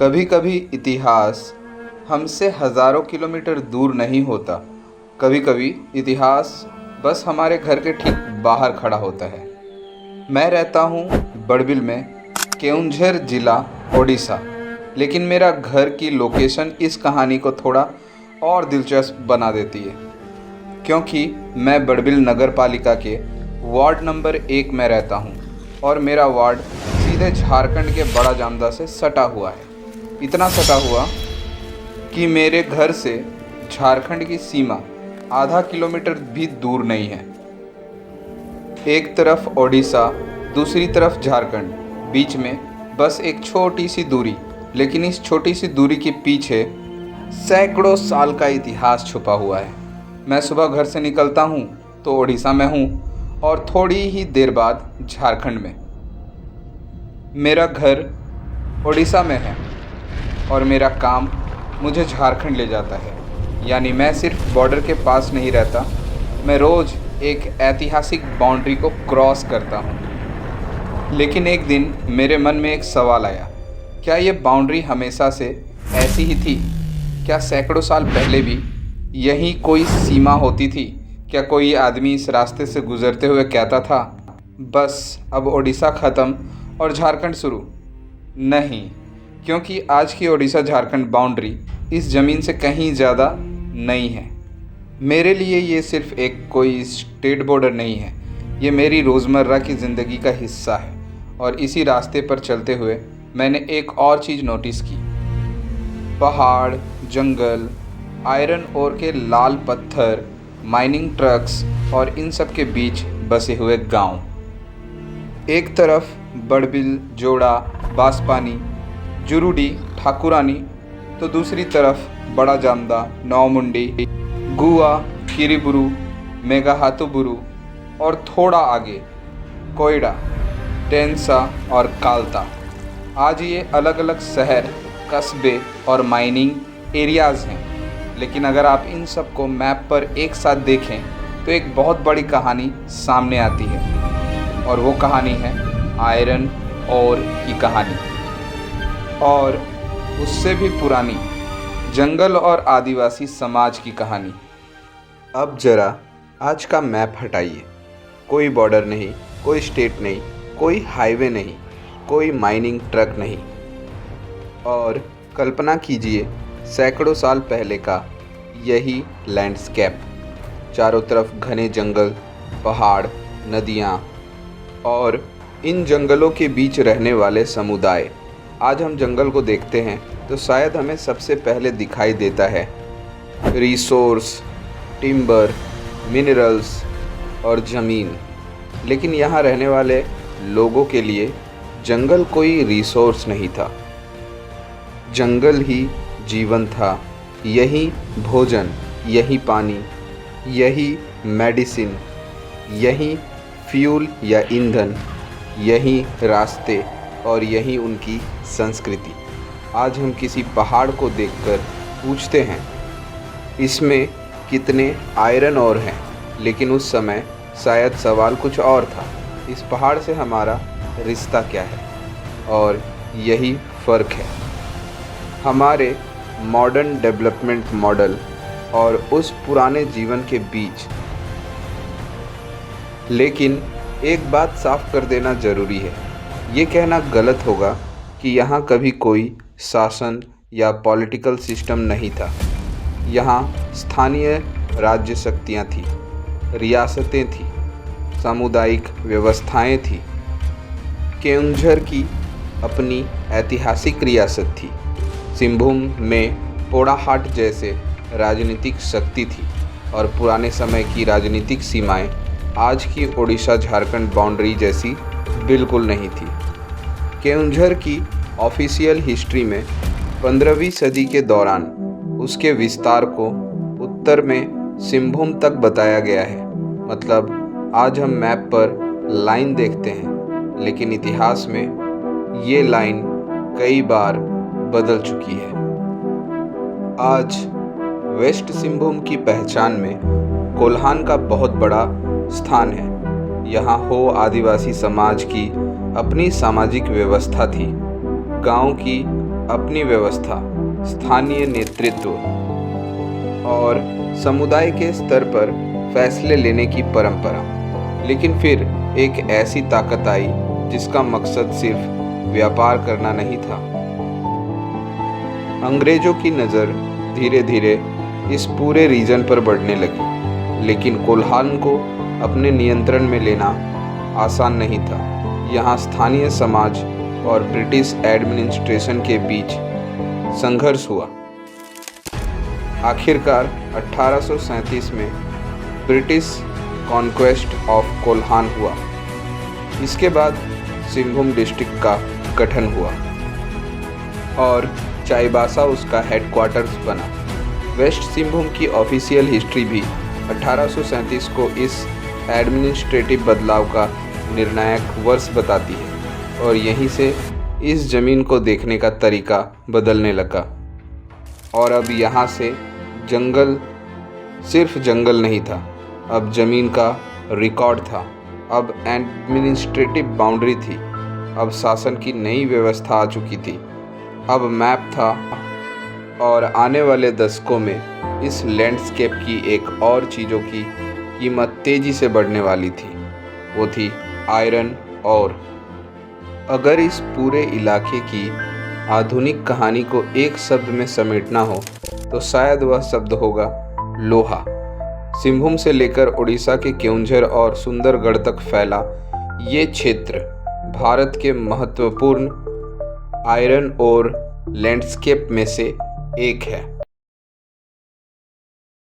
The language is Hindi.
कभी कभी इतिहास हमसे हज़ारों किलोमीटर दूर नहीं होता। कभी कभी इतिहास बस हमारे घर के ठीक बाहर खड़ा होता है। मैं रहता हूँ बड़बिल में, केओंझर ज़िला, ओडिशा। लेकिन मेरा घर की लोकेशन इस कहानी को थोड़ा और दिलचस्प बना देती है, क्योंकि मैं बड़बिल नगर पालिका के वार्ड नंबर 1 में रहता हूँ और मेरा वार्ड सीधे झारखंड के बड़ा जामदा से सटा हुआ है। इतना सटा हुआ कि मेरे घर से झारखंड की सीमा आधा किलोमीटर भी दूर नहीं है। एक तरफ ओडिशा, दूसरी तरफ झारखंड, बीच में बस एक छोटी सी दूरी। लेकिन इस छोटी सी दूरी के पीछे सैकड़ों साल का इतिहास छुपा हुआ है। मैं सुबह घर से निकलता हूँ तो ओडिशा में हूँ और थोड़ी ही देर बाद झारखंड में। मेरा घर ओडिशा में है और मेरा काम मुझे झारखंड ले जाता है। यानी मैं सिर्फ बॉर्डर के पास नहीं रहता, मैं रोज़ एक ऐतिहासिक बाउंड्री को क्रॉस करता हूँ। लेकिन एक दिन मेरे मन में एक सवाल आया, क्या ये बाउंड्री हमेशा से ऐसी ही थी? क्या सैकड़ों साल पहले भी यही कोई सीमा होती थी? क्या कोई आदमी इस रास्ते से गुजरते हुए कहता था, बस अब ओडिशा ख़त्म और झारखंड शुरू? नहीं, क्योंकि आज की ओडिशा झारखंड बाउंड्री इस ज़मीन से कहीं ज़्यादा नहीं है। मेरे लिए ये सिर्फ एक कोई स्टेट बॉर्डर नहीं है, ये मेरी रोज़मर्रा की ज़िंदगी का हिस्सा है। और इसी रास्ते पर चलते हुए मैंने एक और चीज़ नोटिस की। पहाड़, जंगल, आयरन ओर के लाल पत्थर, माइनिंग ट्रक्स और इन सब के बीच बसे हुए गांव। एक तरफ बड़बिल, जोड़ा, बांसपानी, जुरुडी, ठाकुरानी, तो दूसरी तरफ बड़ा जामदा, नौमुंडी, गुआ, किरीबुरु, मेघाहातुबुरु और थोड़ा आगे कोयडा, टेंसा और कालता। आज ये अलग अलग शहर, कस्बे और माइनिंग एरियाज़ हैं। लेकिन अगर आप इन सब को मैप पर एक साथ देखें तो एक बहुत बड़ी कहानी सामने आती है, और वो कहानी है आयरन ओर की कहानी, और उससे भी पुरानी जंगल और आदिवासी समाज की कहानी। अब ज़रा आज का मैप हटाइए। कोई बॉर्डर नहीं, कोई स्टेट नहीं, कोई हाईवे नहीं, कोई माइनिंग ट्रक नहीं, और कल्पना कीजिए सैकड़ों साल पहले का यही लैंडस्केप। चारों तरफ घने जंगल, पहाड़, नदियाँ और इन जंगलों के बीच रहने वाले समुदाय। आज हम जंगल को देखते हैं तो शायद हमें सबसे पहले दिखाई देता है रिसोर्स, टिम्बर, मिनरल्स और ज़मीन। लेकिन यहाँ रहने वाले लोगों के लिए जंगल कोई रिसोर्स नहीं था, जंगल ही जीवन था। यही भोजन, यही पानी, यही मेडिसिन, यही फ्यूल या ईंधन, यही रास्ते और यही उनकी संस्कृति। आज हम किसी पहाड़ को देखकर पूछते हैं, इसमें कितने आयरन ओर हैं? लेकिन उस समय शायद सवाल कुछ और था, इस पहाड़ से हमारा रिश्ता क्या है? और यही फ़र्क है हमारे मॉडर्न डेवलपमेंट मॉडल और उस पुराने जीवन के बीच। लेकिन एक बात साफ कर देना ज़रूरी है, ये कहना गलत होगा कि यहाँ कभी कोई शासन या पॉलिटिकल सिस्टम नहीं था। यहाँ स्थानीय राज्य शक्तियाँ थीं, रियासतें थीं, सामुदायिक व्यवस्थाएं थीं। केओंझर की अपनी ऐतिहासिक रियासत थी। सिंहभूम में पोड़ाहाट जैसे राजनीतिक शक्ति थी, और पुराने समय की राजनीतिक सीमाएं आज की ओडिशा झारखंड बाउंड्री जैसी बिल्कुल नहीं थी। केओंझर की ऑफिशियल हिस्ट्री में 15वीं सदी के दौरान उसके विस्तार को उत्तर में सिंहभूम तक बताया गया है। मतलब आज हम मैप पर लाइन देखते हैं, लेकिन इतिहास में ये लाइन कई बार बदल चुकी है। आज वेस्ट सिंहभूम की पहचान में कोल्हान का बहुत बड़ा स्थान है। यहाँ हो आदिवासी समाज की अपनी सामाजिक व्यवस्था थी। गांव की अपनी व्यवस्था, स्थानीय नेतृत्व और समुदाय के स्तर पर फैसले लेने की परंपरा। लेकिन फिर एक ऐसी ताकत आई जिसका मकसद सिर्फ व्यापार करना नहीं था। अंग्रेजों की नज़र धीरे धीरे इस पूरे रीजन पर बढ़ने लगी, लेकिन कोल्हान को अपने नियंत्रण में लेना आसान नहीं था। यहाँ स्थानीय समाज और ब्रिटिश एडमिनिस्ट्रेशन के बीच संघर्ष हुआ। आखिरकार 1837 में ब्रिटिश कॉन्क्वेस्ट ऑफ कोल्हान हुआ। इसके बाद सिंहभूम डिस्ट्रिक्ट का गठन हुआ और चाईबासा उसका हेडक्वार्टर्स बना। वेस्ट सिंहभूम की ऑफिशियल हिस्ट्री भी 1837 को इस एडमिनिस्ट्रेटिव बदलाव का निर्णायक वर्ष बताती है और यहीं से इस ज़मीन को देखने का तरीका बदलने लगा। और अब यहाँ से जंगल सिर्फ जंगल नहीं था, अब ज़मीन का रिकॉर्ड था, अब एडमिनिस्ट्रेटिव बाउंड्री थी, अब शासन की नई व्यवस्था आ चुकी थी, अब मैप था। और आने वाले दशकों में इस लैंडस्केप की एक और चीज़ों की कीमत तेज़ी से बढ़ने वाली थी, वो थी आयरन और। अगर इस पूरे इलाके की आधुनिक कहानी को एक शब्द में समेटना हो तो शायद वह शब्द होगा लोहा। सिंहभूम से लेकर उड़ीसा के केओंझर और सुंदरगढ़ तक फैला ये क्षेत्र भारत के महत्वपूर्ण आयरन और लैंडस्केप में से एक है।